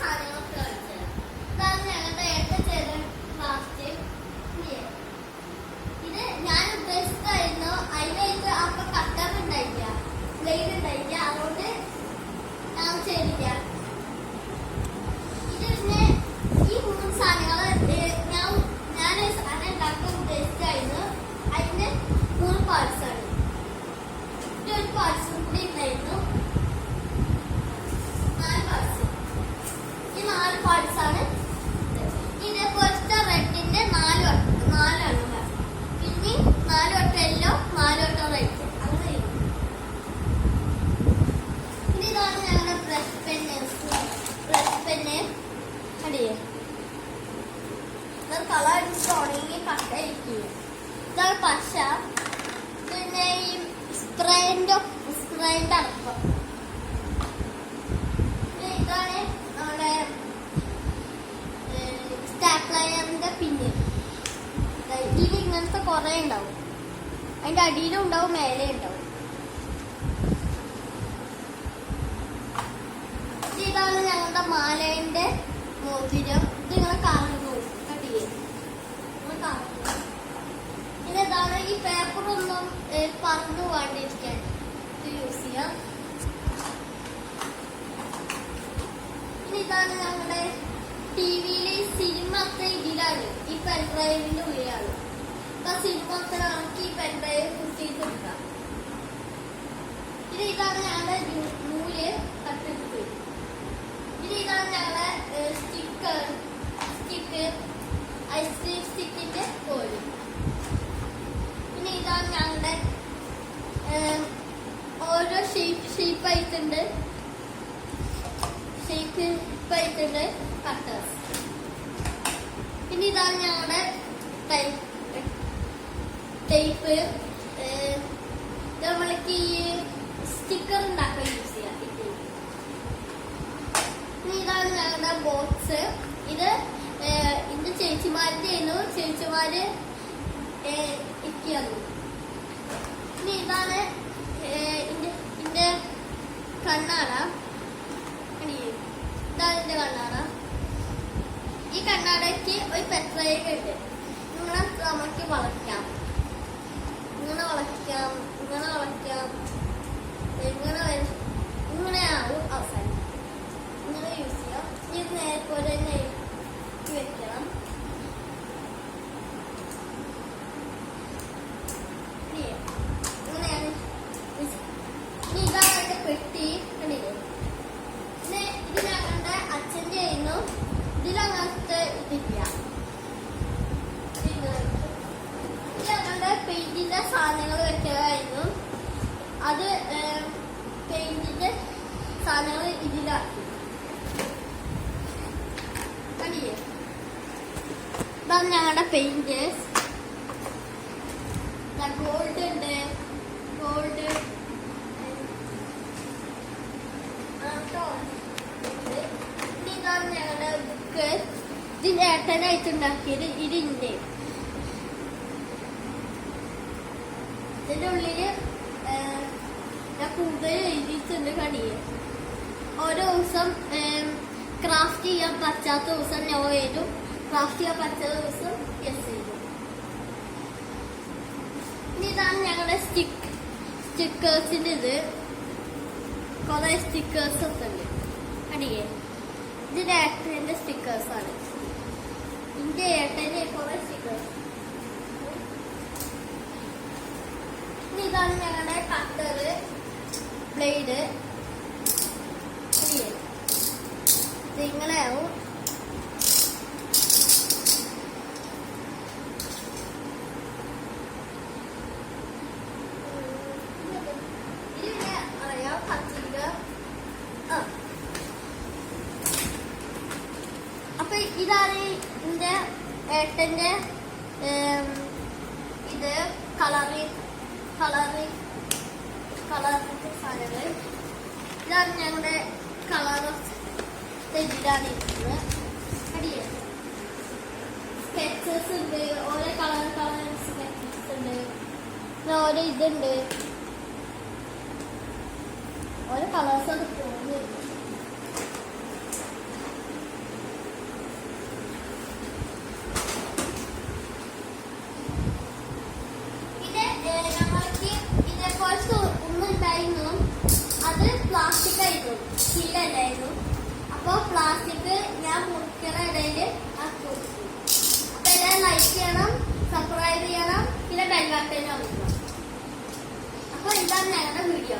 സാധനങ്ങളൊക്കെ കളിച്ചത്. ഇതാണ് ഞങ്ങളുടെ ഏറ്റവും ചെറിയ ലാസ്റ്റ്. ഇത് ഞാൻ ഉദ്ദേശിച്ചായിരുന്നു. അതിനായിട്ട് അപ്പൊ കട്ടർ ഉണ്ടായില്ല, ബ്ലേഡ് ഉണ്ടായില്ല, അതുകൊണ്ട് ഞാൻ ചെയ്തില്ല. ഇത് പിന്നെ ഈ 3 സാധനങ്ങള് ഞാൻ സാധനം ഉണ്ടാക്കാൻ ഉദ്ദേശിച്ചായിരുന്നു. അതിന് 3 പാർട്സ് ആണ്. ഇതൊരു പാർട്സ് കൂടി ഉണ്ടായിരുന്നു. 4 പാർട്സ്. ഈ 4 പാർട്സ് ആണ്. ഇതിന്റെ ഫസ്റ്റ് റെഡിന്റെ 4 എണ്ണം, പിന്നെ 4 വട്ടം യെല്ലോ, 4 വട്ടം റെഡ്, അങ്ങനെ. ഇനി ഇതാണ് ഞങ്ങളുടെ ബ്രഷ് പെന്ന് അടിയേ. ഇത് കളർ അടിച്ച് ഉണങ്ങി കട്ടയിരിക്കും. ഇതാണ് പശ. പിന്നെ ഈ സ്പ്രേന്റെ അടക്കം. ഇതാണ് നമ്മുടെ സ്റ്റാപ്ലയറിന്റെ പിന്ന്. ഇതിൽ ഇങ്ങനത്തെ കുറെ ഉണ്ടാവും. അതിന്റെ അടിയിലും ഉണ്ടാവും, മേലെ ഉണ്ടാവും. ഇതാണ് ഞങ്ങളുടെ മാലേന്റെ മോതിരം. ഇത് ഇങ്ങനെ കറങ്ങും, കട്ടിയേ കറങ്ങും. പിന്നെ ഇതാണ് ഈ പേപ്പറൊന്നും പറന്നു പോകാണ്ടിരിക്കാൻ ഇത് യൂസ് ചെയ്യാം. പിന്നെ ഇതാണ് ഞങ്ങളുടെ ടിവിയില് സിനിമ ഒക്കെ ഇതിലാണ്, ഈ പെൻഡ്രൈവിന്റെ ഉള്ളിലാണ്. അപ്പൊ സിനിമ ഒക്കെ നമുക്ക് ഈ പെൻഡ്രൈവ് കുത്തിയിട്ട് എടുക്കാം. പിന്നെ ഇതാണ് ഞങ്ങളുടെ നൂല് കട്ടെടുത്ത്. പിന്നെ ഇതാണ് ഞങ്ങളുടെ സ്റ്റിക്ക് ഐസ്ക്രീം സ്റ്റിക്കിന്റെ കോല്. പിന്നെ ഇതാണ് ഞങ്ങളുടെ ഓരോ ഷേപ്പായിട്ടുണ്ട് കട്ടേഴ്സ്. പിന്നെ ഇതാണ് ഞങ്ങളുടെ ടൈപ്പ്. നമ്മൾക്ക് ഈ സ്റ്റിക്കർ ഉണ്ടാക്കാൻ യൂസ് ചെയ്യാം. പിന്നെ ഇതാണ് ഞങ്ങളുടെ ബോക്സ്. ഇത് ചേച്ചിമാരുടെ ആയിരുന്നു, ചേച്ചിമാര് ഇരിക്കുന്നു. പിന്നെ ഇതാണ് ഇതിന്റെ കണ്ണാട. ഇതാണ് ഇതിന്റെ കണ്ണാട. ഈ കണ്ണാടയ്ക്ക് ഒരു പെട്രയൊക്കെ ഉണ്ട്. ഇങ്ങനെ നമുക്ക് വളയ്ക്കാം, ഇങ്ങനെ വളയ്ക്കാം, ഇങ്ങനെ വളയ്ക്കാം, ഇങ്ങനെയാവും അവസാനം. ഇങ്ങനെ യൂസ് ചെയ്യാം. ഇത് നേരെ തന്നെ വെക്കണം. ഇങ്ങനെയാണ്. ഇതാണ് എന്റെ പെട്ടി. കണ്ടില്ലേ? പിന്നെ ഇത് ഞങ്ങളുടെ അച്ഛൻ്റെ ആയിരുന്നു. ഇതിലങ്ങനത്തെ ഇതില്ല. ഇത് ഞങ്ങളുടെ പെയിന്റിന്റെ സാധനങ്ങൾ വെച്ചതായിരുന്നു. അത് പെയിന്റിന്റെ സാധനങ്ങൾ ഇതിലാക്കി. കണ്ടില്ലേ? ഇതാണ് ഞങ്ങളുടെ പെയിന്റ്. ഗോൾഡ് ഉണ്ട്, ഗോൾഡ്. ഇതാണ് ഞങ്ങളുടെ ബുക്ക്. ഇതിന്റെ ഏട്ടനായിട്ട് ഉണ്ടാക്കിയത്. ഇതിന്റെ ഉള്ളില് ഞാൻ കൂടുതൽ എഴുതിയിട്ടുണ്ട്. കടിയെ ഓരോ ദിവസം ക്രാഫ്റ്റ് ചെയ്യാൻ പറ്റാത്ത ദിവസം നോ എഴുതും, ക്രാഫ്റ്റ് ചെയ്യാൻ പറ്റാത്ത ദിവസം യെസ് എഴുതും. ഇനി ഇതാണ് ഞങ്ങളുടെ സ്റ്റിക്കേഴ്സിന്റെ ഇത്. കുറെ സ്റ്റിക്കേഴ്സ് ഒക്കെ ഉണ്ട്. അടിയേ ഇതിന്റെ ഏട്ടന്റെ സ്റ്റിക്കേഴ്സ് ആണ്. ഇതിന്റെ ഏട്ടന്റെ കുറെ സ്റ്റിക്കേഴ്സ്. ഇനി ഇതാണ് ഞങ്ങളുടെ കട്ടർ, ബ്ലേഡ്. അടിയേ ഇങ്ങനെയാവും. അപ്പൊ ഇതാണ് എന്റെ ഏട്ടന്റെ ഇത് കളറിങ് സാധനങ്ങൾ. ഇതാണ് ഞങ്ങളുടെ കളർ ഇതിലാണ് ഇരിക്കുന്നത്. അടിയേ സ്കെച്ചസ് ഉണ്ട്, ഓരോ കളർ സ്കെച്ചസ് ഉണ്ട്, ഓരോ ഇതുണ്ട്, ഓരോ കളേഴ്സ് അത് പോകുന്നു. അപ്പൊ പ്ലാസ്റ്റിക് ഞാൻ മുറിക്കണ ഇടയിൽ അപ്പൊ എല്ലാവരും ലൈക്ക് ചെയ്യണം, സബ്സ്ക്രൈബ് ചെയ്യണം, പിന്നെ ബെൽ ബട്ടൺ അമർത്തണം. അപ്പൊ ഇതാണ് ഞങ്ങളുടെ വീഡിയോ.